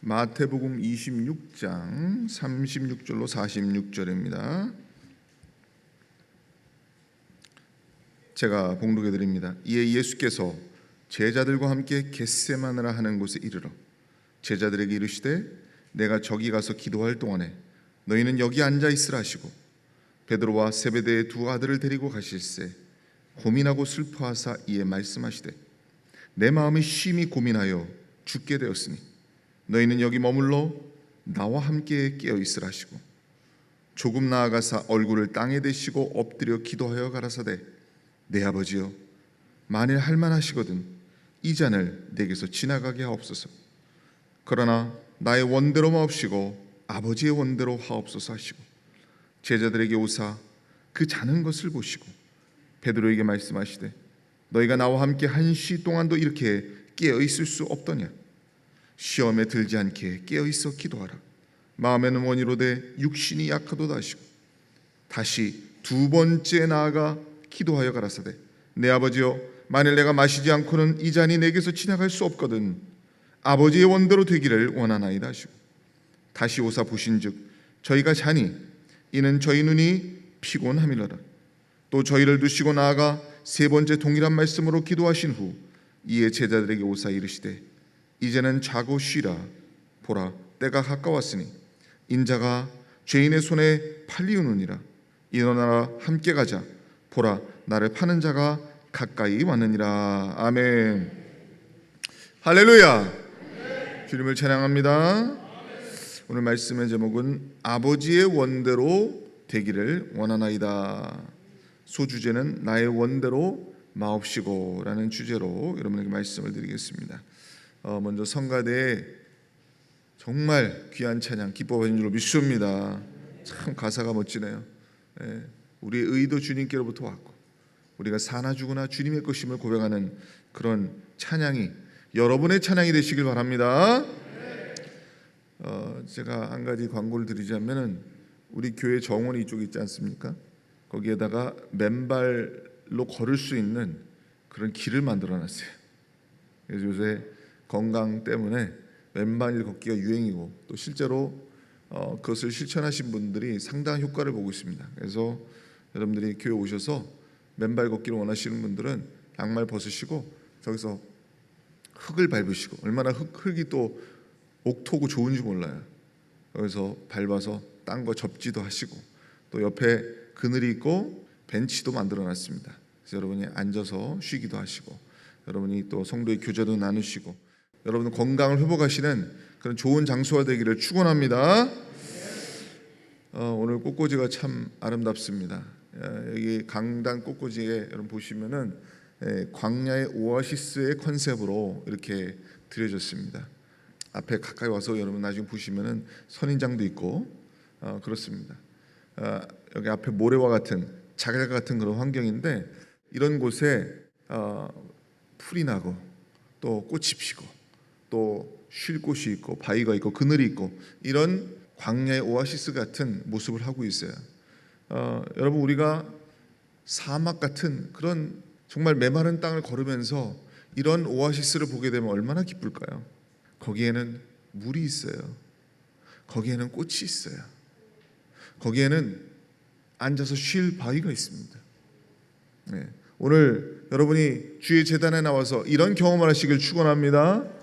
마태복음 26장 36절로 46절입니다. 제가 봉독해 드립니다. 이에 예수께서 제자들과 함께 겟세마네라 하는 곳에 이르러 제자들에게 이르시되 내가 저기 가서 기도할 동안에 너희는 여기 앉아 있으라 하시고 베드로와 세베대의 두 아들을 데리고 가실새 고민하고 슬퍼하사 이에 말씀하시되 내 마음이 심히 고민하여 죽게 되었으니 너희는 여기 머물러 나와 함께 깨어 있으라 하시고 조금 나아가사 얼굴을 땅에 대시고 엎드려 기도하여 가라사대 내 아버지여 만일 할만하시거든 이 잔을 내게서 지나가게 하옵소서. 그러나 나의 원대로 마옵시고 아버지의 원대로 하옵소서 하시고 제자들에게 오사 그 자는 것을 보시고 베드로에게 말씀하시되 너희가 나와 함께 한 시 동안도 이렇게 깨어 있을 수 없더냐. 시험에 들지 않게 깨어 있어 기도하라. 마음에는 원이로되 육신이 약하도다 하시고 다시 두 번째 나아가 기도하여 가라사대 내 아버지여 만일 내가 마시지 않고는 이 잔이 내게서 지나갈 수 없거든 아버지의 원대로 되기를 원하나이다 하시고 다시 오사 보신즉 저희가 자니 이는 저희 눈이 피곤함이로라. 또 저희를 두시고 나아가 세 번째 동일한 말씀으로 기도하신 후 이에 제자들에게 오사 이르시되 이제는 자고 쉬라. 보라 때가 가까웠으니 인자가 죄인의 손에 팔리우느니라. 일어나라 함께 가자. 보라 나를 파는 자가 가까이 왔느니라. 아멘. 할렐루야. 주님을 찬양합니다. 오늘 말씀의 제목은 아버지의 원대로 되기를 원하나이다. 소주제는 나의 원대로 마옵시고 라는 주제로 여러분에게 말씀을 드리겠습니다. 먼저 성가대에 정말 귀한 찬양 기뻐하신 줄로 믿습니다. 참 가사가 멋지네요. 우리의 의도 주님께로부터 왔고 우리가 사나 죽으나 주님의 것임을 고백하는 그런 찬양이 여러분의 찬양이 되시길 바랍니다. 제가 한 가지 광고를 드리자면은 우리 교회 정원이 이쪽에 있지 않습니까? 거기에다가 맨발로 걸을 수 있는 그런 길을 만들어놨어요. 그래서 요새 건강 때문에 맨발 걷기가 유행이고 또 실제로 그것을 실천하신 분들이 상당한 효과를 보고 있습니다. 그래서 여러분들이 교회 오셔서 맨발 걷기를 원하시는 분들은 양말 벗으시고 저기서 흙을 밟으시고 얼마나 흙이 또 옥토고 좋은지 몰라요. 여기서 밟아서 딴 거 접지도 하시고 또 옆에 그늘이 있고 벤치도 만들어놨습니다. 그래서 여러분이 앉아서 쉬기도 하시고 여러분이 또 성도의 교제도 나누시고 여러분 건강을 회복하시는 그런 좋은 장소가 되기를 축원합니다. 오늘 꽃꽂이가 참 아름답습니다. 여기 강당 꽃꽂이에 여러분 보시면은 광야의 오아시스의 컨셉으로 이렇게 드려졌습니다. 앞에 가까이 와서 여러분 나중에 보시면은 선인장도 있고 그렇습니다. 여기 앞에 모래와 같은 자갈 같은 그런 환경인데 이런 곳에 풀이 나고 또 꽃이 피고 또 쉴 곳이 있고 바위가 있고 그늘이 있고 이런 광야의 오아시스 같은 모습을 하고 있어요. 여러분 우리가 사막 같은 그런 정말 메마른 땅을 걸으면서 이런 오아시스를 보게 되면 얼마나 기쁠까요? 거기에는 물이 있어요. 거기에는 꽃이 있어요. 거기에는 앉아서 쉴 바위가 있습니다. 오늘 여러분이 주의 제단에 나와서 이런 경험을 하시길 축원합니다.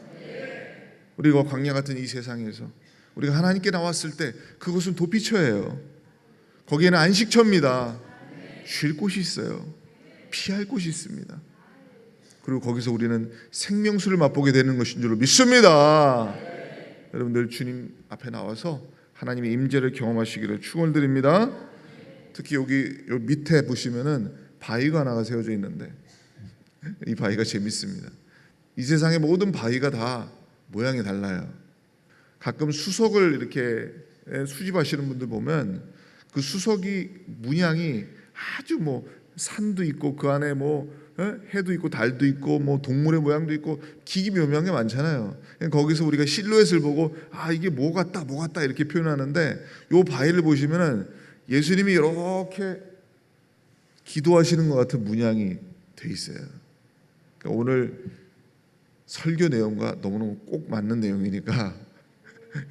우리가 광야 같은 이 세상에서 우리가 하나님께 나왔을 때 그것은 도피처예요. 거기에는 안식처입니다. 쉴 곳이 있어요. 피할 곳이 있습니다. 그리고 거기서 우리는 생명수를 맛보게 되는 것인 줄로 믿습니다. 여러분들 주님 앞에 나와서 하나님의 임재를 경험하시기를 축원을 드립니다. 특히 여기 밑에 보시면은 바위가 하나가 세워져 있는데 이 바위가 재밌습니다. 이 세상의 모든 바위가 다 모양이 달라요. 가끔 수석을 이렇게 수집하시는 분들 보면 그 수석이 문양이 아주 뭐 산도 있고 그 안에 뭐 해도 있고 달도 있고 뭐 동물의 모양도 있고 기기묘명한 게 많잖아요. 거기서 우리가 실루엣을 보고 아 이게 뭐 같다 이렇게 표현하는데 요 바위를 보시면은 예수님이 이렇게 기도하시는 것 같은 문양이 돼 있어요. 그러니까 오늘 설교 내용과 너무너무 꼭 맞는 내용이니까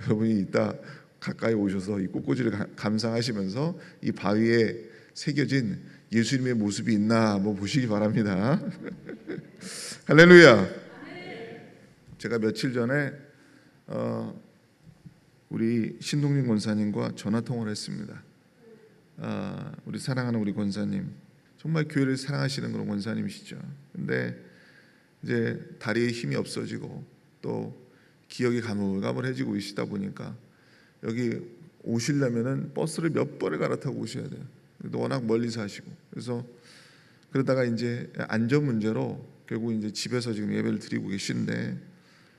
여러분이 이따 가까이 오셔서 이 꽃꽂이를 감상하시면서 이 바위에 새겨진 예수님의 모습이 있나 한번 보시기 바랍니다. 할렐루야. 제가 며칠 전에 우리 신동진 권사님과 전화 통화를 했습니다. 우리 사랑하는 우리 권사님, 정말 교회를 사랑하시는 그런 권사님이시죠. 근데 이제 다리에 힘이 없어지고 또 기억이 가물가물해지고 있다 보니까 여기 오시려면은 버스를 몇 번을 갈아타고 오셔야 돼요. 워낙 멀리 사시고, 그래서 그러다가 이제 안전 문제로 결국 이제 집에서 지금 예배를 드리고 계신데,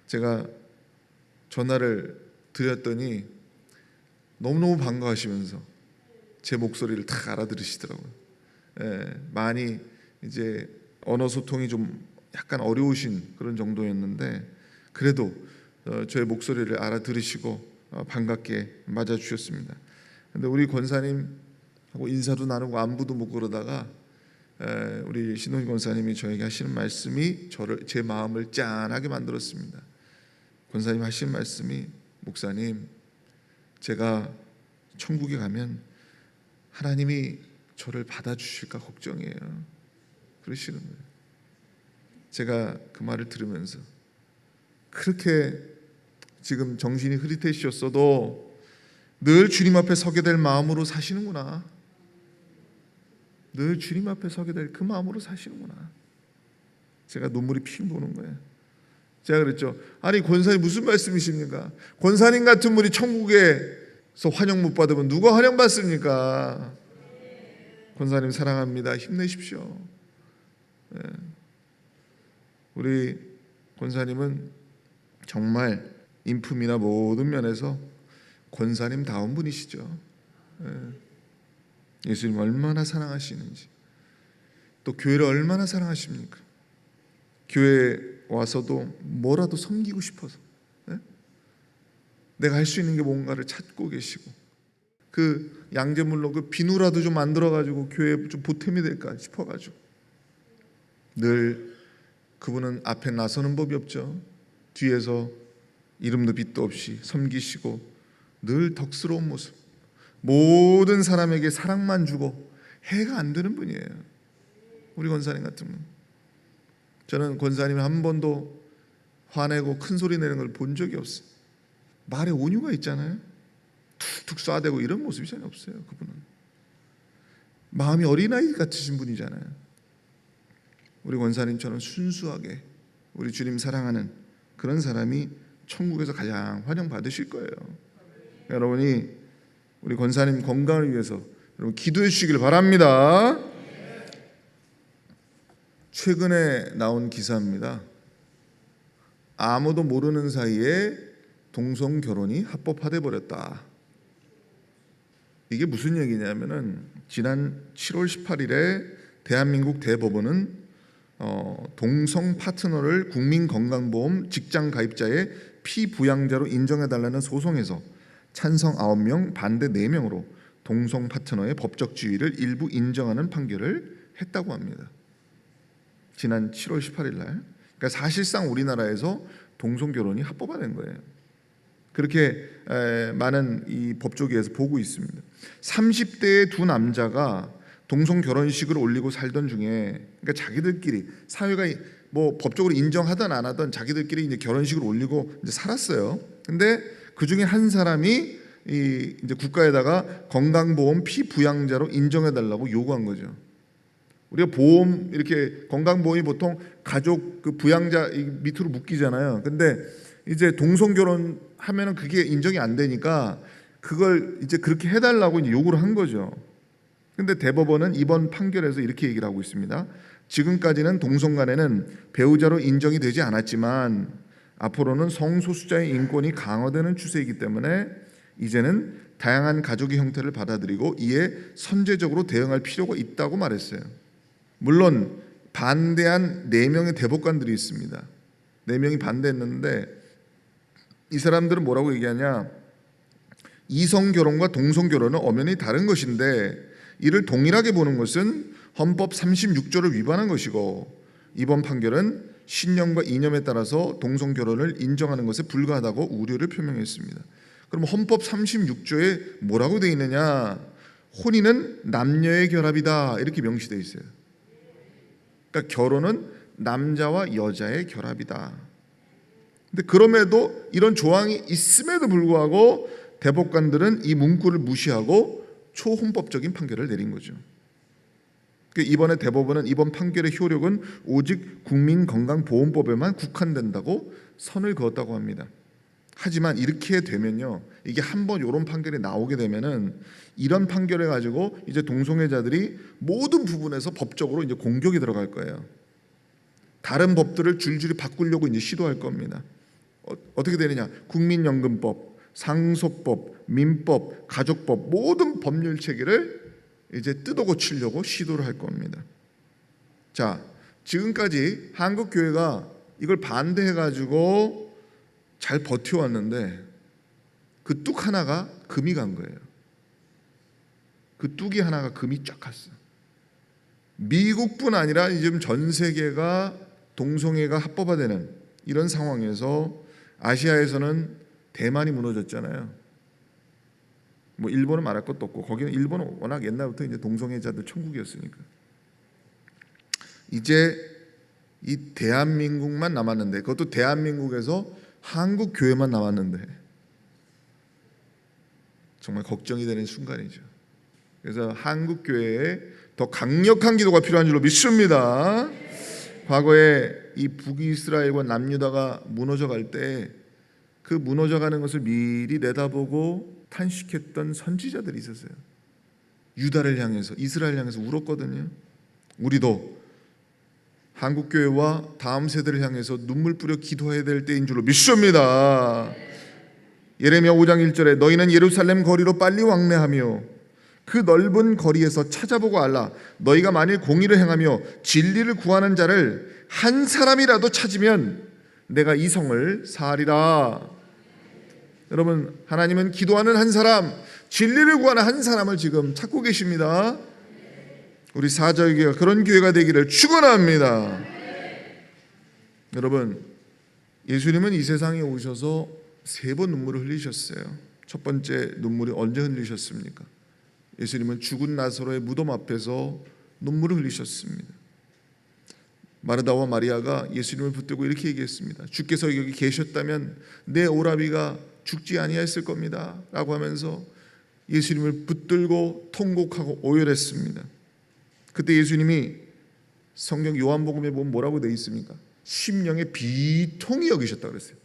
제가 전화를 드렸더니 너무너무 반가워하시면서 제 목소리를 다 알아들으시더라고요. 많이 이제 언어 소통이 좀 약간 어려우신 그런 정도였는데 그래도 저의 목소리를 알아들으시고 반갑게 맞아주셨습니다. 근데 우리 권사님하고 인사도 나누고 안부도 묻고 그러다가 우리 신동희 권사님이 저에게 하시는 말씀이 제 마음을 짠하게 만들었습니다. 권사님 하신 말씀이, 목사님, 제가 천국에 가면 하나님이 저를 받아주실까 걱정이에요, 그러시는 거예요. 제가 그 말을 들으면서 그렇게 지금 정신이 흐릿해지셨어도 늘 주님 앞에 서게 될 마음으로 사시는구나, 늘 주님 앞에 서게 될 그 마음으로 사시는구나. 제가 눈물이 핑 도는 거예요. 제가 그랬죠. 아니 권사님 무슨 말씀이십니까? 권사님 같은 분이 천국에서 환영 못 받으면 누가 환영 받습니까? 권사님 사랑합니다. 힘내십시오. 우리 권사님은 정말 인품이나 모든 면에서 권사님다운 분이시죠. 예수님 얼마나 사랑하시는지, 또 교회를 얼마나 사랑하십니까? 교회에 와서도 뭐라도 섬기고 싶어서 내가 할 수 있는 게 뭔가를 찾고 계시고, 그 양재물로 그 비누라도 좀 만들어가지고 교회에 좀 보탬이 될까 싶어가지고 늘 그분은 앞에 나서는 법이 없죠. 뒤에서 이름도 빛도 없이 섬기시고 늘 덕스러운 모습, 모든 사람에게 사랑만 주고 해가 안 되는 분이에요. 우리 권사님 같은 분. 저는 권사님 한 번도 화내고 큰 소리 내는 걸 본 적이 없어요. 말에 온유가 있잖아요. 툭툭 쏴대고 이런 모습이 전혀 없어요. 그분은 마음이 어린아이 같으신 분이잖아요. 우리 권사님처럼 순수하게 우리 주님 사랑하는 그런 사람이 천국에서 가장 환영 받으실 거예요. 여러분이 우리 권사님 건강을 위해서 여러분 기도해 주시길 바랍니다. 최근에 나온 기사입니다. 아무도 모르는 사이에 동성 결혼이 합법화돼 버렸다. 이게 무슨 얘기냐면은 지난 7월 18일에 대한민국 대법원은 동성 파트너를 국민건강보험 직장 가입자의 피부양자로 인정해달라는 소송에서 찬성 9명, 반대 4명으로 동성 파트너의 법적 지위를 일부 인정하는 판결을 했다고 합니다. 지난 7월 18일 날. 그러니까 사실상 우리나라에서 동성 결혼이 합법화된 거예요. 그렇게 많은 이 법조계에서 보고 있습니다. 30대의 두 남자가 동성 결혼식을 올리고 살던 중에, 그러니까 자기들끼리 사회가 뭐 법적으로 인정하든 안 하든 자기들끼리 이제 결혼식을 올리고 이제 살았어요. 근데 그 중에 한 사람이 이제 국가에다가 건강보험 피부양자로 인정해달라고 요구한 거죠. 우리가 보험 이렇게 건강보험이 보통 가족 그 부양자 밑으로 묶이잖아요. 근데 이제 동성 결혼하면은 그게 인정이 안 되니까 그걸 이제 그렇게 해달라고 이제 요구를 한 거죠. 근데 대법원은 이번 판결에서 이렇게 얘기를 하고 있습니다. 지금까지는 동성 간에는 배우자로 인정이 되지 않았지만 앞으로는 성소수자의 인권이 강화되는 추세이기 때문에 이제는 다양한 가족의 형태를 받아들이고 이에 선제적으로 대응할 필요가 있다고 말했어요. 물론 반대한 4명의 대법관들이 있습니다. 4명이 반대했는데 이 사람들은 뭐라고 얘기하냐, 이성 결혼과 동성 결혼은 엄연히 다른 것인데 이를 동일하게 보는 것은 헌법 36조를 위반한 것이고 이번 판결은 신념과 이념에 따라서 동성 결혼을 인정하는 것에 불과하다고 우려를 표명했습니다. 그럼 헌법 36조에 뭐라고 되어 있느냐? 혼인은 남녀의 결합이다 이렇게 명시되어 있어요. 그러니까 결혼은 남자와 여자의 결합이다. 근데 그럼에도 이런 조항이 있음에도 불구하고 대법관들은 이 문구를 무시하고 초헌법적인 판결을 내린 거죠. 이번에 대법원은 이번 판결의 효력은 오직 국민건강보험법에만 국한된다고 선을 그었다고 합니다. 하지만 이렇게 되면요, 이게 한번 이런 판결이 나오게 되면은 이런 판결을 가지고 이제 동성애자들이 모든 부분에서 법적으로 이제 공격이 들어갈 거예요. 다른 법들을 줄줄이 바꾸려고 이제 시도할 겁니다. 어떻게 되느냐? 국민연금법, 상속법, 민법, 가족법 모든 법률 체계를 이제 뜯어 고치려고 시도를 할 겁니다. 자, 지금까지 한국 교회가 이걸 반대해 가지고 잘 버텨왔는데 그 뚝 하나가 금이 간 거예요. 그 뚝이 하나가 금이 쫙 갔어. 미국뿐 아니라 지금 전 세계가 동성애가 합법화되는 이런 상황에서 아시아에서는 대만이 무너졌잖아요. 뭐 일본은 말할 것도 없고 거기는 일본은 워낙 옛날부터 이제 동성애자들 천국이었으니까. 이제 이 대한민국만 남았는데 그것도 대한민국에서 한국 교회만 남았는데 정말 걱정이 되는 순간이죠. 그래서 한국 교회에 더 강력한 기도가 필요한 줄로 믿습니다. 과거에 이 북이스라엘과 남유다가 무너져 갈 때 그 무너져가는 것을 미리 내다보고 탄식했던 선지자들이 있었어요. 유다를 향해서, 이스라엘 향해서 울었거든요. 우리도 한국교회와 다음 세대를 향해서 눈물 뿌려 기도해야 될 때인 줄로 믿습니다. 예레미야 5장 1절에 너희는 예루살렘 거리로 빨리 왕래하며 그 넓은 거리에서 찾아보고 알라. 너희가 만일 공의를 행하며 진리를 구하는 자를 한 사람이라도 찾으면 내가 이 성을 사하리라. 여러분, 하나님은 기도하는 한 사람, 진리를 구하는 한 사람을 지금 찾고 계십니다. 우리 사자교회가 그런 교회가 되기를 축원합니다. 여러분, 예수님은 이 세상에 오셔서 3번 눈물을 흘리셨어요. 첫 번째 눈물이 언제 흘리셨습니까? 예수님은 죽은 나사로의 무덤 앞에서 눈물을 흘리셨습니다. 마르다와 마리아가 예수님을 붙들고 이렇게 얘기했습니다. 주께서 여기 계셨다면 내 오라비가 죽지 아니하였을 겁니다 라고 하면서 예수님을 붙들고 통곡하고 오열했습니다. 그때 예수님이 성경 요한복음에 보면 뭐라고 되어 있습니까? 심령의 비통이 여기셨다고 그랬어요.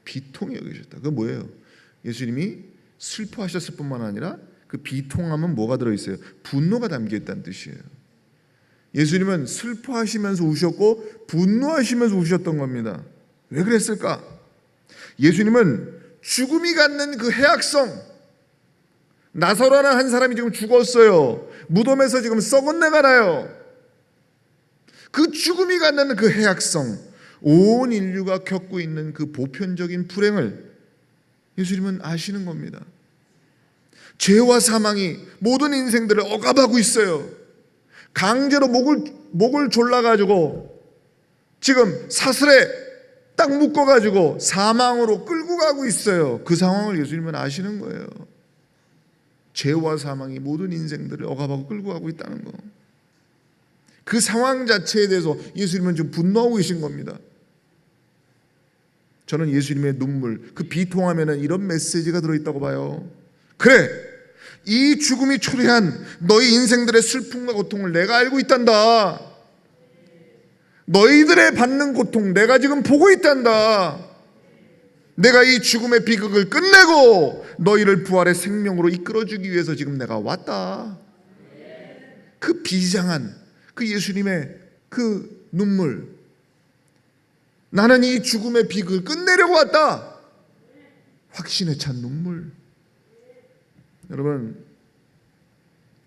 비통이 여기셨다. 그건 뭐예요? 예수님이 슬퍼하셨을 뿐만 아니라 그 비통함은 뭐가 들어있어요? 분노가 담겨있다는 뜻이에요. 예수님은 슬퍼하시면서 우셨고 분노하시면서 우셨던 겁니다. 왜 그랬을까? 예수님은 죽음이 갖는 그 해악성, 나사로라는 한 사람이 지금 죽었어요. 무덤에서 지금 썩은 내가 나요. 그 죽음이 갖는 그 해악성, 온 인류가 겪고 있는 그 보편적인 불행을 예수님은 아시는 겁니다. 죄와 사망이 모든 인생들을 억압하고 있어요. 강제로 목을 졸라가지고 지금 사슬에 딱 묶어가지고 사망으로 끌고 가고 있어요. 그 상황을 예수님은 아시는 거예요. 죄와 사망이 모든 인생들을 억압하고 끌고 가고 있다는 거. 그 상황 자체에 대해서 예수님은 지금 분노하고 계신 겁니다. 저는 예수님의 눈물, 그 비통함에는 이런 메시지가 들어있다고 봐요. 그래, 이 죽음이 초래한 너희 인생들의 슬픔과 고통을 내가 알고 있단다. 너희들의 받는 고통 내가 지금 보고 있단다. 내가 이 죽음의 비극을 끝내고 너희를 부활의 생명으로 이끌어주기 위해서 지금 내가 왔다. 그 비장한 그 예수님의 그 눈물, 나는 이 죽음의 비극을 끝내려고 왔다. 확신에 찬 눈물. 여러분,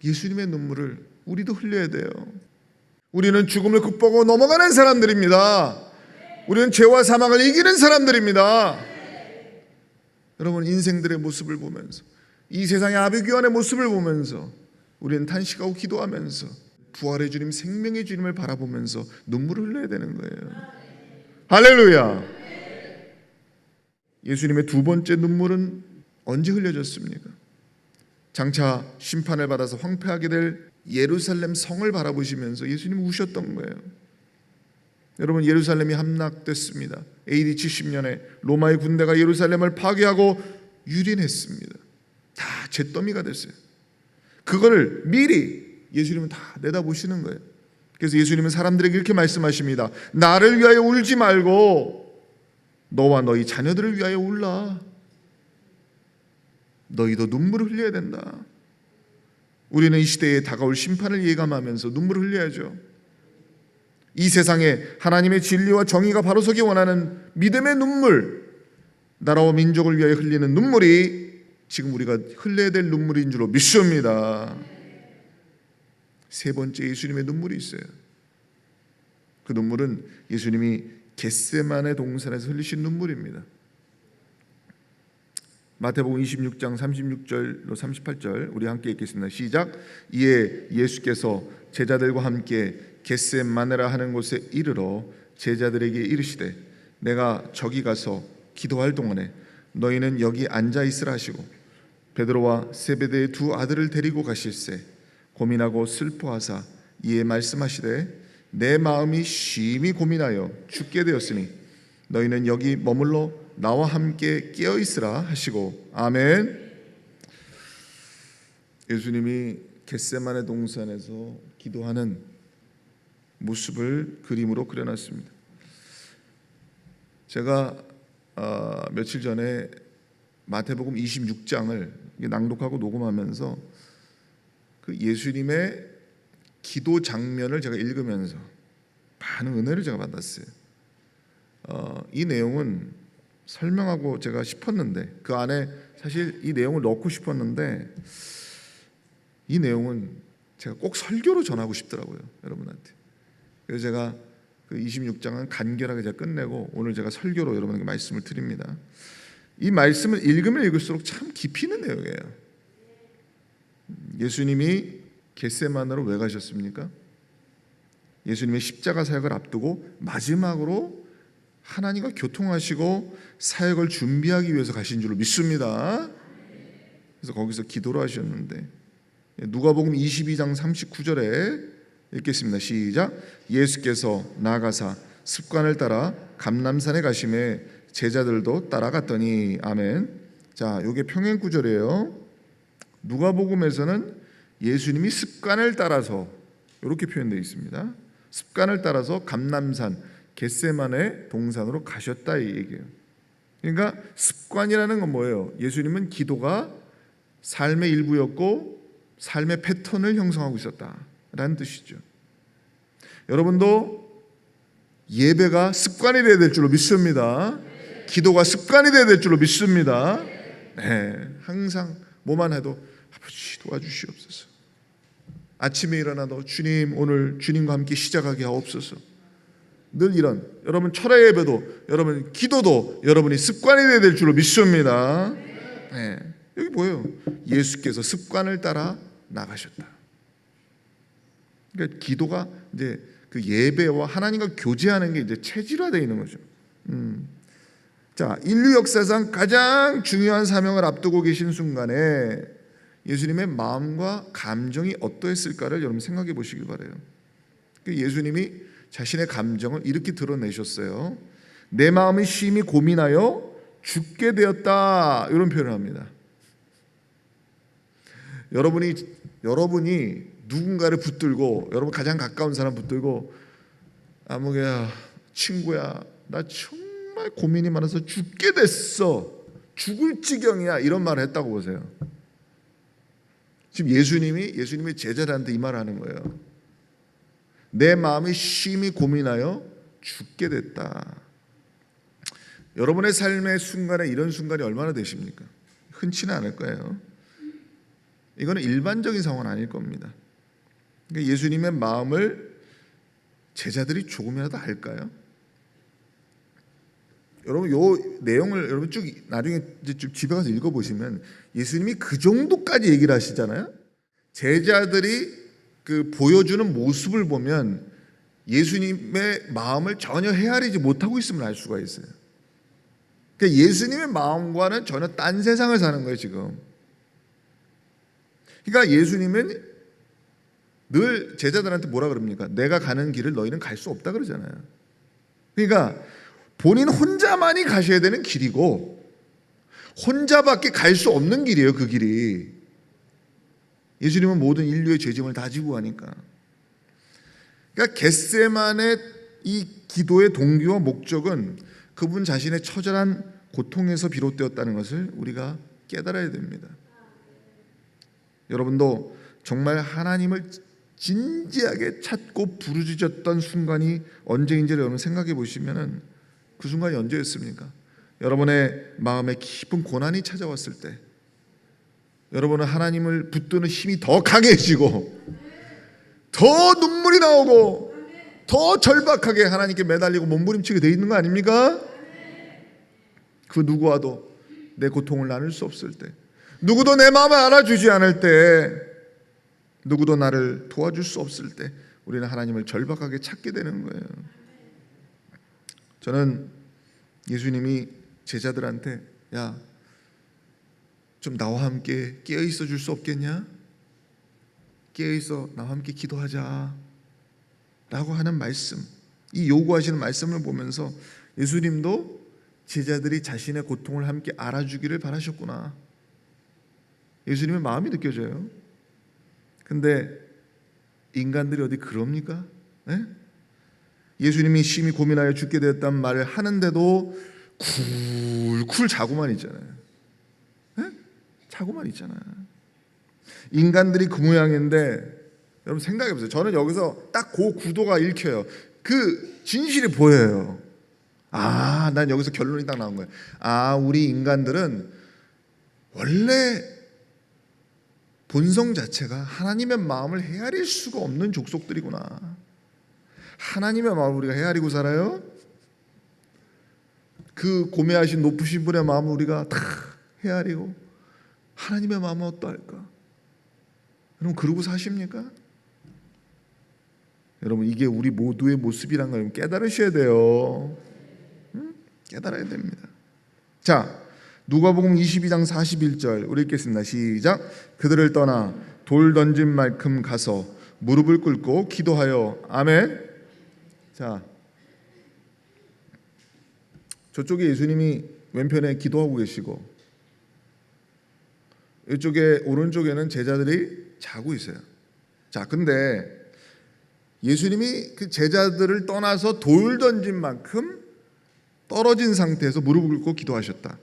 예수님의 눈물을 우리도 흘려야 돼요. 우리는 죽음을 극복하고 넘어가는 사람들입니다. 우리는 죄와 사망을 이기는 사람들입니다. 여러분, 인생들의 모습을 보면서, 이 세상의 아비규환의 모습을 보면서 우리는 탄식하고 기도하면서 부활의 주님, 생명의 주님을 바라보면서 눈물을 흘려야 되는 거예요. 할렐루야. 예수님의 두 번째 눈물은 언제 흘려졌습니까? 장차 심판을 받아서 황폐하게 될 예루살렘 성을 바라보시면서 예수님은 우셨던 거예요. 여러분, 예루살렘이 함락됐습니다. AD 70년에 로마의 군대가 예루살렘을 파괴하고 유린했습니다. 다 잿더미가 됐어요. 그거를 미리 예수님은 다 내다보시는 거예요. 그래서 예수님은 사람들에게 이렇게 말씀하십니다. 나를 위하여 울지 말고 너와 너희 자녀들을 위하여 울라. 너희도 눈물을 흘려야 된다. 우리는 이 시대에 다가올 심판을 예감하면서 눈물을 흘려야죠. 이 세상에 하나님의 진리와 정의가 바로 서기 원하는 믿음의 눈물, 나라와 민족을 위하여 흘리는 눈물이 지금 우리가 흘려야 될 눈물인 줄로 믿습니다. 세 번째 예수님의 눈물이 있어요. 그 눈물은 예수님이 겟세마네 동산에서 흘리신 눈물입니다. 마태복음 26장 36절로 38절 우리 함께 읽겠습니다. 시작. 이에 예수께서 제자들과 함께 겟세마네라 하는 곳에 이르러 제자들에게 이르시되 내가 저기 가서 기도할 동안에 너희는 여기 앉아 있으라 하시고 베드로와 세베대의 두 아들을 데리고 가실새 고민하고 슬퍼하사 이에 말씀하시되 내 마음이 심히 고민하여 죽게 되었으니 너희는 여기 머물러 나와 함께 깨어 있으라 하시고 아멘. 예수님이 겟세마네 동산에서 기도하는 모습을 그림으로 그려놨습니다. 제가 며칠 전에 마태복음 26장을 낭독하고 녹음하면서 그 예수님의 기도 장면을 제가 읽으면서 많은 은혜를 제가 받았어요. 이 내용은 설명하고 제가 싶었는데 그 안에 사실 이 내용을 넣고 싶었는데 이 내용은 제가 꼭 설교로 전하고 싶더라고요, 여러분한테. 그래서 제가 그 26장은 간결하게 제가 끝내고 오늘 제가 설교로 여러분에게 말씀을 드립니다. 이 말씀을 읽으면 읽을수록 참 깊이 있는 내용이에요. 예수님이 겟세마네로 왜 가셨습니까? 예수님의 십자가 사역을 앞두고 마지막으로 하나님과 교통하시고 사역을 준비하기 위해서 가신 줄로 믿습니다. 그래서 거기서 기도를 하셨는데 누가복음 22장 39절에 읽겠습니다. 시작. 예수께서 나아가사 습관을 따라 감람산에 가심에 제자들도 따라갔더니 아멘. 자, 이게 평행 구절이에요. 누가복음에서는 예수님이 습관을 따라서 이렇게 표현되어 있습니다. 습관을 따라서 감람산 겟세마네 동산으로 가셨다 이 얘기예요. 그러니까 습관이라는 건 뭐예요? 예수님은 기도가 삶의 일부였고 삶의 패턴을 형성하고 있었다라는 뜻이죠. 여러분도 예배가 습관이 되어야 될 줄로 믿습니다. 기도가 습관이 되어야 될 줄로 믿습니다. 네, 항상 뭐만 해도 아버지 도와주시옵소서. 아침에 일어나도 주님 오늘 주님과 함께 시작하게 하옵소서. 늘 이런 여러분 철야 예배도 여러분 기도도 여러분이 습관이 되어야 될 줄로 믿습니다. 네, 여기 뭐예요? 예수께서 습관을 따라 나가셨다. 그러니까 기도가 이제 그 예배와 하나님과 교제하는 게 이제 체질화되어 있는 거죠. 자, 인류 역사상 가장 중요한 사명을 앞두고 계신 순간에 예수님의 마음과 감정이 어떠했을까를 여러분 생각해 보시길 바라요. 예수님이 자신의 감정을 이렇게 드러내셨어요. 내 마음이 심히 고민하여 죽게 되었다 이런 표현을 합니다. 여러분이 누군가를 붙들고 여러분 가장 가까운 사람 붙들고 아무개야 친구야 나 정말 고민이 많아서 죽게 됐어 죽을 지경이야 이런 말을 했다고 보세요. 지금 예수님이 제자들한테 이 말을 하는 거예요. 내 마음이 심히 고민하여 죽게 됐다. 여러분의 삶의 순간에 이런 순간이 얼마나 되십니까? 흔치는 않을 거예요. 이거는 일반적인 상황은 아닐 겁니다. 그러니까 예수님의 마음을 제자들이 조금이라도 알까요? 여러분 요 내용을 여러분 쭉 나중에 쭉 집에 가서 읽어보시면 예수님이 그 정도까지 얘기를 하시잖아요. 제자들이 그 보여주는 모습을 보면 예수님의 마음을 전혀 헤아리지 못하고 있음을 알 수가 있어요. 그러니까 예수님의 마음과는 전혀 딴 세상을 사는 거예요 지금. 그러니까 예수님은 늘 제자들한테 뭐라 그럽니까? 내가 가는 길을 너희는 갈 수 없다 그러잖아요. 그러니까 본인 혼자만이 가셔야 되는 길이고 혼자밖에 갈 수 없는 길이에요. 그 길이. 예수님은 모든 인류의 죄짐을 다 지고 가니까. 그러니까 겟세마네 이 기도의 동기와 목적은 그분 자신의 처절한 고통에서 비롯되었다는 것을 우리가 깨달아야 됩니다. 여러분도 정말 하나님을 진지하게 찾고 부르짖었던 순간이 언제인지를 여러분 생각해 보시면 그 순간이 언제였습니까? 여러분의 마음에 깊은 고난이 찾아왔을 때, 여러분은 하나님을 붙드는 힘이 더 강해지고 더 눈물이 나오고 더 절박하게 하나님께 매달리고 몸부림치게 돼 있는 거 아닙니까? 그 누구와도 내 고통을 나눌 수 없을 때, 누구도 내 마음을 알아주지 않을 때, 누구도 나를 도와줄 수 없을 때 우리는 하나님을 절박하게 찾게 되는 거예요. 저는 예수님이 제자들한테 야, 좀 나와 함께 깨어 있어 줄 수 없겠냐? 깨어 있어 나와 함께 기도하자 라고 하는 말씀, 이 요구하시는 말씀을 보면서 예수님도 제자들이 자신의 고통을 함께 알아주기를 바라셨구나. 예수님의 마음이 느껴져요. 근데 인간들이 어디 그럽니까? 네? 예수님이 심히 고민하여 죽게 되었다는 말을 하는데도 쿨쿨 자고만 있잖아요. 네? 자고만 있잖아요. 인간들이 그 모양인데 여러분 생각해 보세요. 저는 여기서 딱 그 구도가 읽혀요. 그 진실이 보여요. 아, 난 여기서 결론이 딱 나온 거예요. 아, 우리 인간들은 원래 본성 자체가 하나님의 마음을 헤아릴 수가 없는 족속들이구나. 하나님의 마음을 우리가 헤아리고 살아요? 그 고매하신 높으신 분의 마음을 우리가 다 헤아리고 하나님의 마음은 어떠할까? 여러분 그러고 사십니까? 여러분 이게 우리 모두의 모습이란 걸 깨달으셔야 돼요. 응? 깨달아야 됩니다. 자, 누가복음 22장 41절 우리 읽겠습니다. 시작. 그들을 떠나 돌 던진 만큼 가서 무릎을 꿇고 기도하여 아멘. 자, 저쪽에 예수님이 왼편에 기도하고 계시고 이쪽에 오른쪽에는 제자들이 자고 있어요. 자, 근데 예수님이 그 제자들을 떠나서 돌 던진 만큼 떨어진 상태에서 무릎을 꿇고 기도하셨다.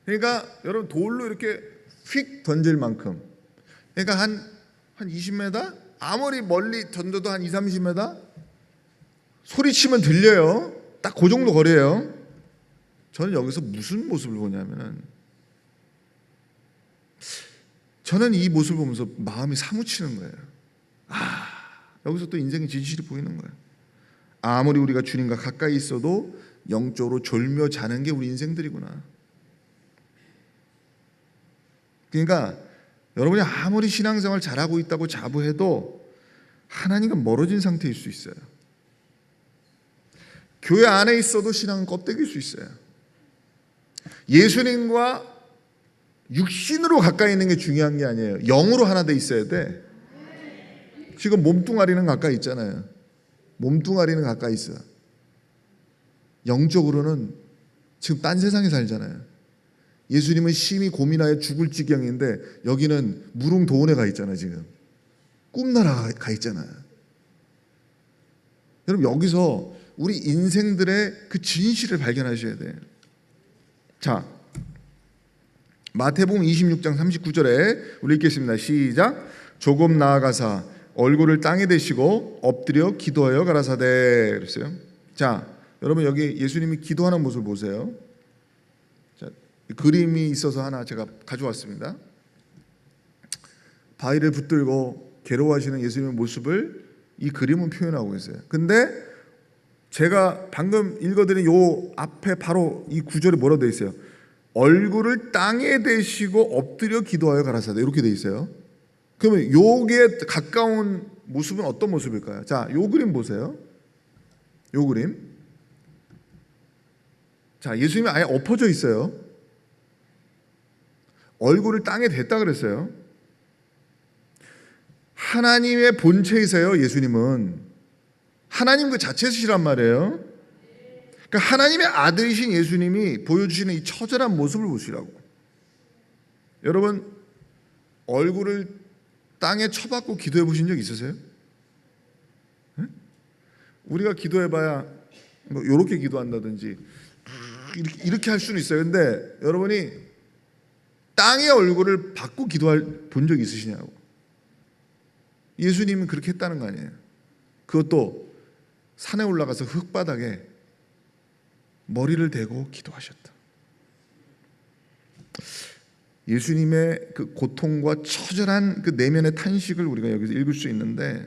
그러니까 여러분 돌로 이렇게 휙 던질 만큼, 그러니까 한 20m? 아무리 멀리 던져도 한 20-30m? 소리치면 들려요. 딱 그 정도 거리예요. 저는 여기서 무슨 모습을 보냐면은, 저는 이 모습을 보면서 마음이 사무치는 거예요. 아, 여기서 또 인생의 진실이 보이는 거예요. 아무리 우리가 주님과 가까이 있어도 영적으로 졸며 자는 게 우리 인생들이구나. 그러니까 여러분이 아무리 신앙생활 잘하고 있다고 자부해도 하나님과 멀어진 상태일 수 있어요. 교회 안에 있어도 신앙은 껍데기일 수 있어요. 예수님과 육신으로 가까이 있는 게 중요한 게 아니에요. 영으로 하나 돼 있어야 돼. 지금 몸뚱아리는 가까이 있잖아요. 몸뚱아리는 가까이 있어요. 영적으로는 지금 딴 세상에 살잖아요. 예수님은 심히 고민하여 죽을 지경인데 여기는 무릉도원에 가 있잖아요. 지금 꿈나라 가 있잖아요. 여러분 여기서 우리 인생들의 그 진실을 발견하셔야 돼요. 자, 마태복음 26장 39절에 우리 읽겠습니다. 시작. 조금 나아가사 얼굴을 땅에 대시고 엎드려 기도하여 가라사대 그랬어요. 자, 여러분 여기 예수님이 기도하는 모습을 보세요. 자, 그림이 있어서 하나 제가 가져왔습니다. 바위를 붙들고 괴로워하시는 예수님의 모습을 이 그림은 표현하고 있어요. 근데 제가 방금 읽어드린 요 앞에 바로 이 구절에 뭐라고 되어 있어요? 얼굴을 땅에 대시고 엎드려 기도하여 가라사대 이렇게 되어 있어요. 그러면 요게 가까운 모습은 어떤 모습일까요? 자, 요 그림 보세요. 요 그림. 자, 예수님이 아예 엎어져 있어요. 얼굴을 땅에 댔다 그랬어요. 하나님의 본체이세요. 예수님은 하나님 그 자체시란 말이에요. 그러니까 하나님의 아들이신 예수님이 보여주시는 이 처절한 모습을 보시라고. 여러분, 얼굴을 땅에 쳐박고 기도해 보신 적 있으세요? 네? 우리가 기도해봐야 뭐 이렇게 기도한다든지 이렇게 할 수는 있어요. 근데 여러분이 땅의 얼굴을 받고 기도할 본 적 있으시냐고. 예수님은 그렇게 했다는 거 아니에요. 그것도 산에 올라가서 흙바닥에 머리를 대고 기도하셨다. 예수님의 그 고통과 처절한 그 내면의 탄식을 우리가 여기서 읽을 수 있는데,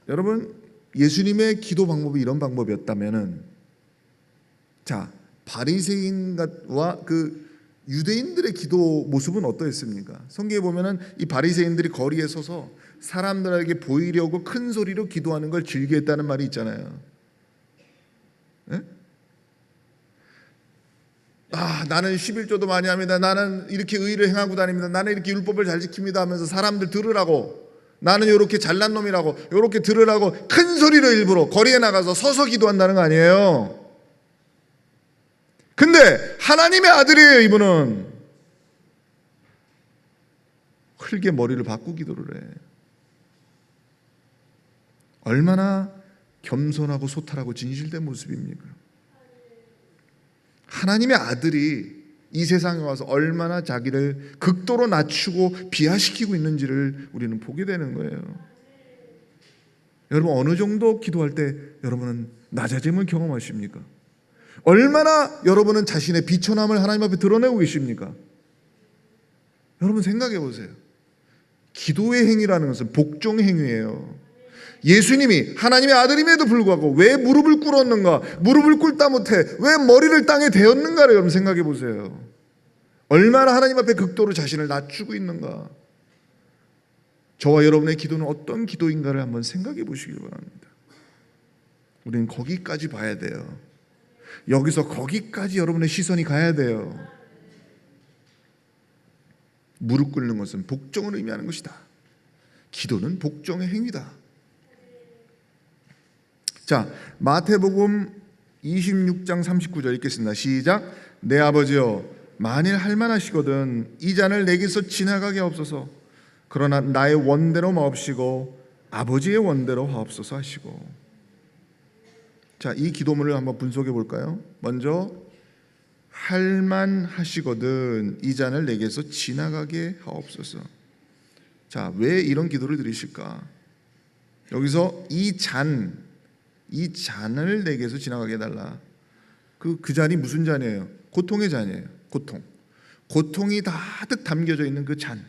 여러분, 예수님의 기도 방법이 이런 방법이었다면은, 자, 바리새인과 그 유대인들의 기도 모습은 어떠했습니까? 성경에 보면은 이 바리새인들이 거리에 서서 사람들에게 보이려고 큰 소리로 기도하는 걸 즐겨했다는 말이 있잖아요. 네? 나는 11조도 많이 합니다. 나는 이렇게 의를 행하고 다닙니다. 나는 이렇게 율법을 잘 지킵니다 하면서 사람들 들으라고, 나는 이렇게 잘난 놈이라고, 이렇게 들으라고 큰 소리로 일부러 거리에 나가서 서서 기도한다는 거 아니에요. 근데 하나님의 아들이에요. 이분은 흙에 머리를 박고 기도를 해. 얼마나 겸손하고 소탈하고 진실된 모습입니까? 하나님의 아들이 이 세상에 와서 얼마나 자기를 극도로 낮추고 비하시키고 있는지를 우리는 보게 되는 거예요. 여러분, 어느 정도 기도할 때 여러분은 낮아짐을 경험하십니까? 얼마나 여러분은 자신의 비천함을 하나님 앞에 드러내고 계십니까? 여러분 생각해 보세요. 기도의 행위라는 것은 복종의 행위예요. 예수님이 하나님의 아들임에도 불구하고 왜 무릎을 꿇었는가? 무릎을 꿇다 못해 왜 머리를 땅에 대었는가를 여러분 생각해 보세요. 얼마나 하나님 앞에 극도로 자신을 낮추고 있는가? 저와 여러분의 기도는 어떤 기도인가를 한번 생각해 보시길 바랍니다. 우리는 거기까지 봐야 돼요. 여기서 거기까지 여러분의 시선이 가야 돼요. 무릎 꿇는 것은 복종을 의미하는 것이다. 기도는 복종의 행위다. 자, 마태복음 26장 39절 읽겠습니다. 시작. 내 아버지여, 만일 할만하시거든 이 잔을 내게서 지나가게 하옵소서. 그러나 나의 원대로 마옵시고 아버지의 원대로 하옵소서 하시고. 자, 이 기도문을 한번 분석해 볼까요? 먼저, 할만하시거든 이 잔을 내게서 지나가게 하옵소서. 자, 왜 이런 기도를 드리실까? 여기서 이 잔을 내게서 지나가게 해달라. 그 잔이 무슨 잔이에요? 고통의 잔이에요. 고통이 가득 담겨져 있는 그 잔.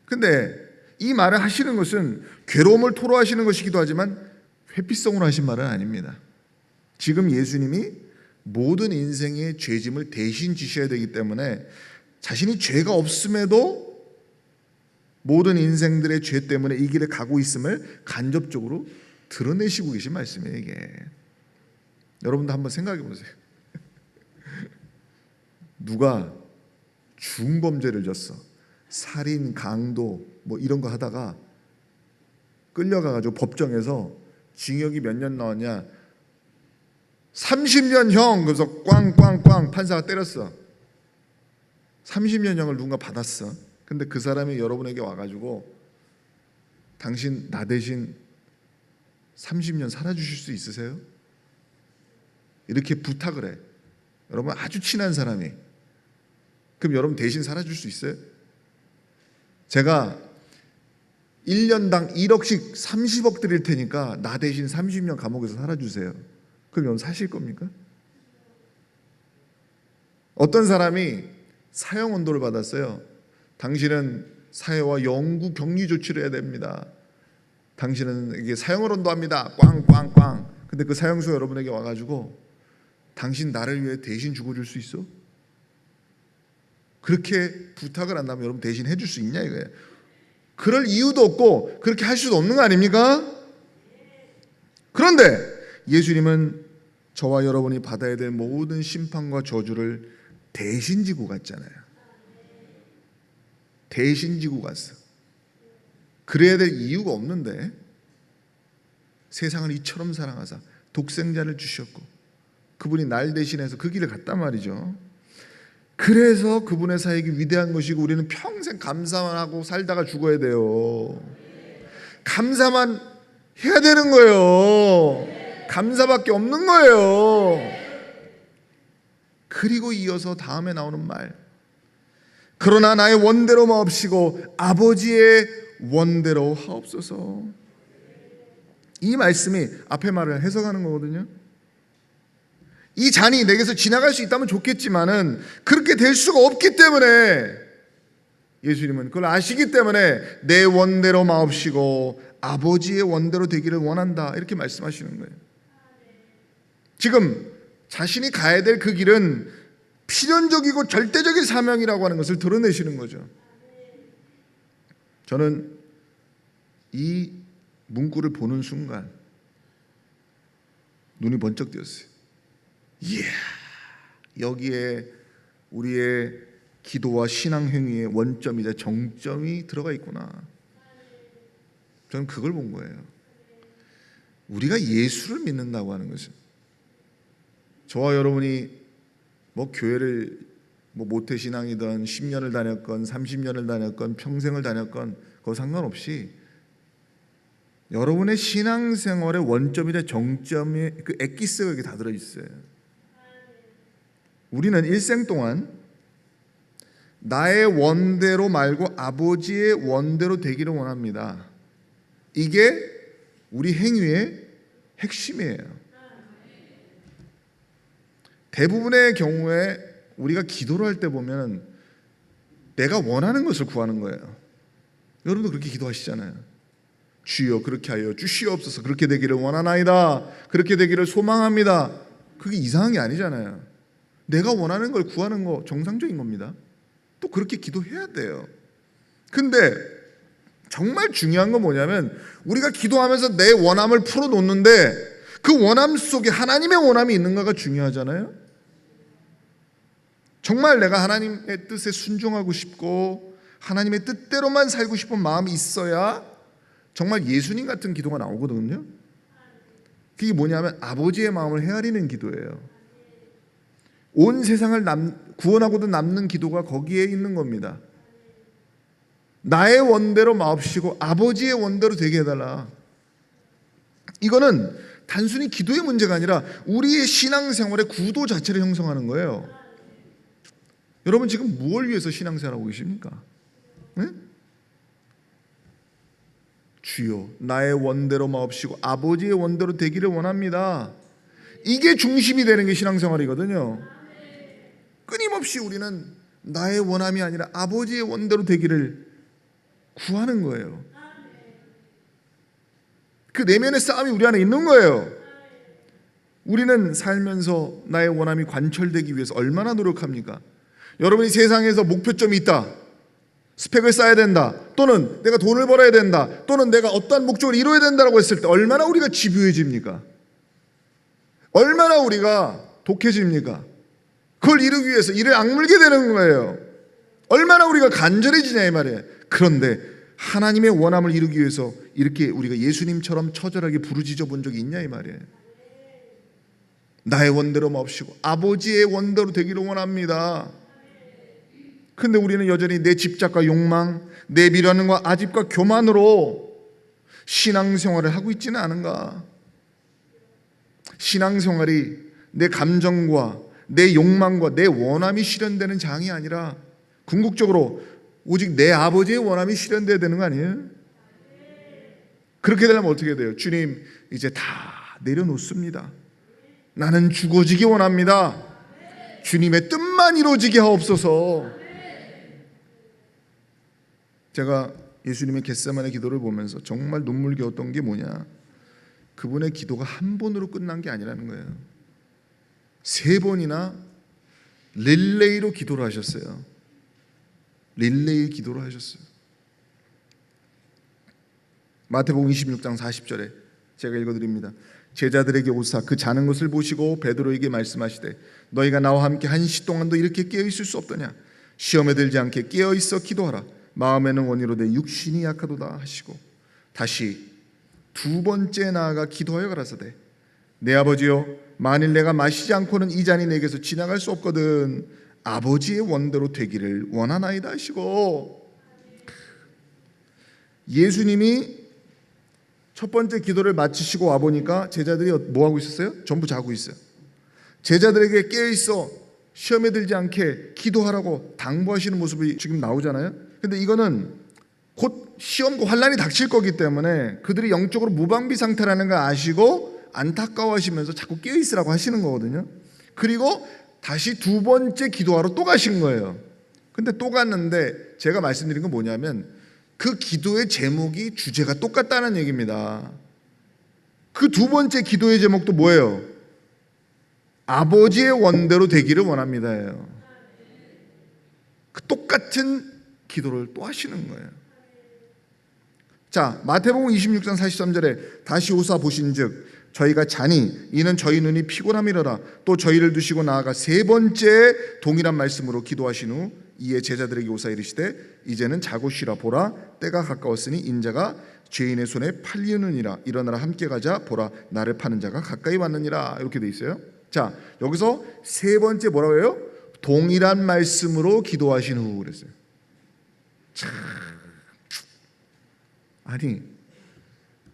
근데 이 말을 하시는 것은 괴로움을 토로하시는 것이기도 하지만 회피성으로 하신 말은 아닙니다. 지금 예수님이 모든 인생의 죄짐을 대신 지셔야 되기 때문에 자신이 죄가 없음에도 모든 인생들의 죄 때문에 이 길에 가고 있음을 간접적으로 드러내시고 계신 말씀이에요. 이게 여러분도 한번 생각해 보세요. 누가 중범죄를 졌어, 살인, 강도 뭐 이런 거 하다가 끌려가가지고 법정에서 징역이 몇 년 나왔냐? 30년형. 그래서 꽝꽝꽝 판사가 때렸어. 30년형을 누군가 받았어. 근데 그 사람이 여러분에게 와가지고 당신 나 대신 30년 살아주실 수 있으세요? 이렇게 부탁을 해. 여러분 아주 친한 사람이. 그럼 여러분 대신 살아줄 수 있어요? 제가 1년당 1억씩 30억 드릴 테니까 나 대신 30년 감옥에서 살아주세요. 그럼 여러분 사실 겁니까? 어떤 사람이 사형 언도를 받았어요. 당신은 사회와 영구 격리 조치를 해야 됩니다. 당신은 이게 사형을 언도합니다. 꽝꽝꽝. 근데 그 사형수 여러분에게 와가지고 당신 나를 위해 대신 죽어줄 수 있어? 그렇게 부탁을 한다면 여러분 대신 해줄 수 있냐 이거예요. 그럴 이유도 없고 그렇게 할 수도 없는 거 아닙니까? 그런데 예수님은 저와 여러분이 받아야 될 모든 심판과 저주를 대신 지고 갔잖아요. 대신 지고 갔어. 그래야 될 이유가 없는데 세상을 이처럼 사랑하사 독생자를 주셨고 그분이 날 대신해서 그 길을 갔단 말이죠. 그래서 그분의 사역이 위대한 것이고 우리는 평생 감사만 하고 살다가 죽어야 돼요. 감사만 해야 되는 거예요. 감사밖에 없는 거예요. 그리고 이어서 다음에 나오는 말, 그러나 나의 원대로 마옵시고 아버지의 원대로 하옵소서. 이 말씀이 앞에 말을 해석하는 거거든요. 이 잔이 내게서 지나갈 수 있다면 좋겠지만은 그렇게 될 수가 없기 때문에 예수님은 그걸 아시기 때문에 내 원대로 마옵시고 아버지의 원대로 되기를 원한다, 이렇게 말씀하시는 거예요. 지금 자신이 가야 될 그 길은 필연적이고 절대적인 사명이라고 하는 것을 드러내시는 거죠. 저는 이 문구를 보는 순간 눈이 번쩍 뜨였어요. 이야, 여기에 우리의 기도와 신앙 행위의 원점이자 정점이 들어가 있구나. 저는 그걸 본 거예요. 우리가 예수를 믿는다고 하는 것은, 저와 여러분이 교회를 모태신앙이든 10년을 다녔건 30년을 다녔건 평생을 다녔건 그거 상관없이 여러분의 신앙생활의 원점이나 정점이 그 엑기스가 여기 다 들어있어요. 우리는 일생 동안 나의 원대로 말고 아버지의 원대로 되기를 원합니다. 이게 우리 행위의 핵심이에요. 대부분의 경우에 우리가 기도를 할 때 보면 내가 원하는 것을 구하는 거예요. 여러분도 그렇게 기도하시잖아요. 주여 그렇게 하여 주시옵소서. 그렇게 되기를 원하나이다. 그렇게 되기를 소망합니다. 그게 이상한 게 아니잖아요. 내가 원하는 걸 구하는 거 정상적인 겁니다. 또 그렇게 기도해야 돼요. 근데 정말 중요한 건 뭐냐면 우리가 기도하면서 내 원함을 풀어놓는데 그 원함 속에 하나님의 원함이 있는가가 중요하잖아요. 정말 내가 하나님의 뜻에 순종하고 싶고 하나님의 뜻대로만 살고 싶은 마음이 있어야 정말 예수님 같은 기도가 나오거든요. 그게 뭐냐면 아버지의 마음을 헤아리는 기도예요. 온 세상을 구원하고도 남는 기도가 거기에 있는 겁니다. 나의 원대로 마옵시고 아버지의 원대로 되게 해달라. 이거는 단순히 기도의 문제가 아니라 우리의 신앙생활의 구도 자체를 형성하는 거예요. 여러분 지금 무엇을 위해서 신앙생활하고 계십니까? 네? 주여 나의 원대로 마옵시고 아버지의 원대로 되기를 원합니다. 이게 중심이 되는 게 신앙생활이거든요. 끊임없이 우리는 나의 원함이 아니라 아버지의 원대로 되기를 구하는 거예요. 그 내면의 싸움이 우리 안에 있는 거예요. 우리는 살면서 나의 원함이 관철되기 위해서 얼마나 노력합니까? 여러분이 세상에서 목표점이 있다, 스펙을 쌓아야 된다, 또는 내가 돈을 벌어야 된다, 또는 내가 어떠한 목적을 이루어야 된다고 했을 때 얼마나 우리가 집요해집니까? 얼마나 우리가 독해집니까? 그걸 이루기 위해서 이를 악물게 되는 거예요. 얼마나 우리가 간절해지냐 이 말이에요. 그런데 하나님의 원함을 이루기 위해서 이렇게 우리가 예수님처럼 처절하게 부르짖어 본 적이 있냐 이 말이에요. 나의 원대로 마옵시고 아버지의 원대로 되기를 원합니다. 근데 우리는 여전히 내 집착과 욕망, 내 미련과 아집과 교만으로 신앙생활을 하고 있지는 않은가? 신앙생활이 내 감정과 내 욕망과 내 원함이 실현되는 장이 아니라 궁극적으로 오직 내 아버지의 원함이 실현돼야 되는 거 아니에요? 그렇게 되려면 어떻게 돼요? 주님 이제 다 내려놓습니다. 나는 죽어지기 원합니다. 주님의 뜻만 이루어지게 하옵소서. 제가 예수님의 겟세마네 기도를 보면서 정말 눈물겨웠던 게 뭐냐, 그분의 기도가 한 번으로 끝난 게 아니라는 거예요. 3번이나 릴레이로 기도를 하셨어요. 릴레이 기도를 하셨어요. 마태복음 26장 40절에 제가 읽어드립니다. 제자들에게 오사 그 자는 것을 보시고 베드로에게 말씀하시되 너희가 나와 함께 한 시 동안도 이렇게 깨어있을 수 없더냐. 시험에 들지 않게 깨어있어 기도하라. 마음에는 원이로되 육신이 약하도다 하시고 다시 두 번째 나아가 기도하여 가라사대 내 아버지여 만일 내가 마시지 않고는 이 잔이 내게서 지나갈 수 없거든 아버지의 원대로 되기를 원하나이다 하시고, 예수님이 첫 번째 기도를 마치시고 와보니까 제자들이 뭐하고 있었어요? 전부 자고 있어요. 제자들에게 깨어있어 시험에 들지 않게 기도하라고 당부하시는 모습이 지금 나오잖아요. 근데 이거는 곧 시험과 환난이 닥칠 거기 때문에 그들이 영적으로 무방비 상태라는 걸 아시고 안타까워하시면서 자꾸 깨어있으라고 하시는 거거든요. 그리고 다시 두 번째 기도하러 또 가신 거예요. 근데 또 갔는데 제가 말씀드린 건 뭐냐면 그 기도의 제목이 주제가 똑같다는 얘기입니다. 그 두 번째 기도의 제목도 뭐예요? 아버지의 원대로 되기를 원합니다예요. 그 똑같은 기도를 또 하시는 거예요. 자, 마태복음 26장 43절에 다시 오사 보신즉 저희가 자니 이는 저희 눈이 피곤함이로라. 또 저희를 두시고 나아가 세 번째 동일한 말씀으로 기도하신 후 이에 제자들에게 오사 이르시되 이제는 자고 쉬라. 보라 때가 가까웠으니 인자가 죄인의 손에 팔리느니라. 일어나라 함께 가자. 보라 나를 파는 자가 가까이 왔느니라. 이렇게 돼 있어요. 자, 여기서 세 번째 뭐라고 해요? 동일한 말씀으로 기도하신 후 그랬어요. 참, 아니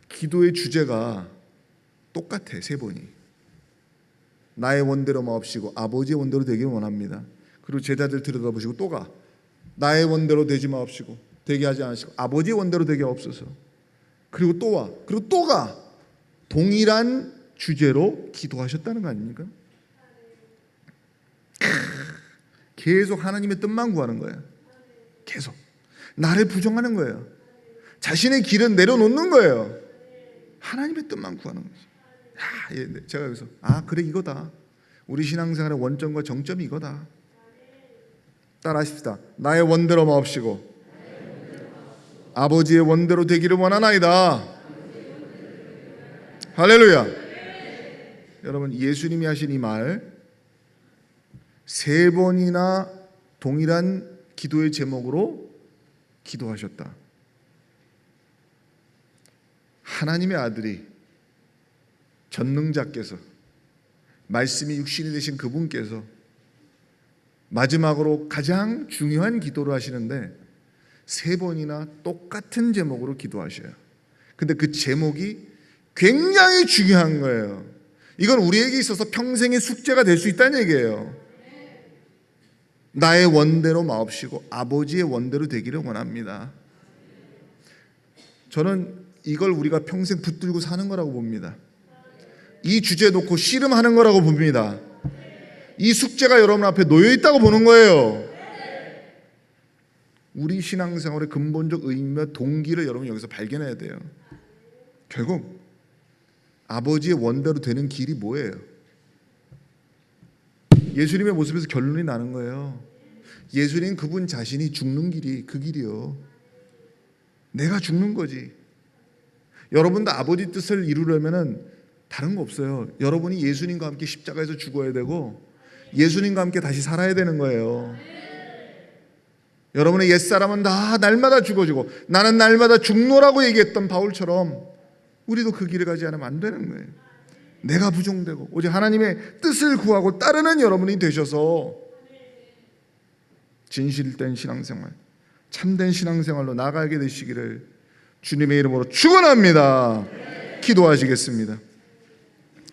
기도의 주제가 똑같아. 세 번이 나의 원대로 마옵시고 아버지의 원대로 되기를 원합니다. 그리고 제자들 들여다보시고 또 가. 나의 원대로 되지 마옵시고 되게 하지 않으시고 아버지의 원대로 되게 없어서. 그리고 또 와. 그리고 또 가. 동일한 주제로 기도하셨다는 거 아닙니까? 계속 하나님의 뜻만 구하는 거예요. 계속 나를 부정하는 거예요. 자신의 길은 내려놓는 거예요. 하나님의 뜻만 구하는 거죠. 제가 여기서 그래 이거다. 우리 신앙생활의 원점과 정점이 이거다. 따라하십시다. 나의 원대로 마옵시고 아버지의 원대로 되기를 원하나이다. 할렐루야. 여러분 예수님이 하신 이 말 세 번이나 동일한 기도의 제목으로 기도하셨다. 하나님의 아들이 전능자께서 말씀이 육신이 되신 그분께서 마지막으로 가장 중요한 기도를 하시는데 세 번이나 똑같은 제목으로 기도하셔요. 근데 그 제목이 굉장히 중요한 거예요. 이건 우리에게 있어서 평생의 숙제가 될 수 있다는 얘기예요. 나의 원대로 마옵시고 아버지의 원대로 되기를 원합니다. 저는 이걸 우리가 평생 붙들고 사는 거라고 봅니다. 이 주제 놓고 씨름하는 거라고 봅니다. 이 숙제가 여러분 앞에 놓여 있다고 보는 거예요. 우리 신앙생활의 근본적 의미와 동기를 여러분 여기서 발견해야 돼요. 결국 아버지의 원대로 되는 길이 뭐예요? 예수님의 모습에서 결론이 나는 거예요. 예수님 그분 자신이 죽는 길이 그 길이요. 내가 죽는 거지. 여러분도 아버지 뜻을 이루려면은 다른 거 없어요. 여러분이 예수님과 함께 십자가에서 죽어야 되고 예수님과 함께 다시 살아야 되는 거예요. 여러분의 옛사람은 다 날마다 죽어지고 나는 날마다 죽노라고 얘기했던 바울처럼 우리도 그 길을 가지 않으면 안 되는 거예요. 내가 부정되고 오직 하나님의 뜻을 구하고 따르는 여러분이 되셔서 진실된 신앙생활, 참된 신앙생활로 나가게 되시기를 주님의 이름으로 축원합니다. 기도하시겠습니다.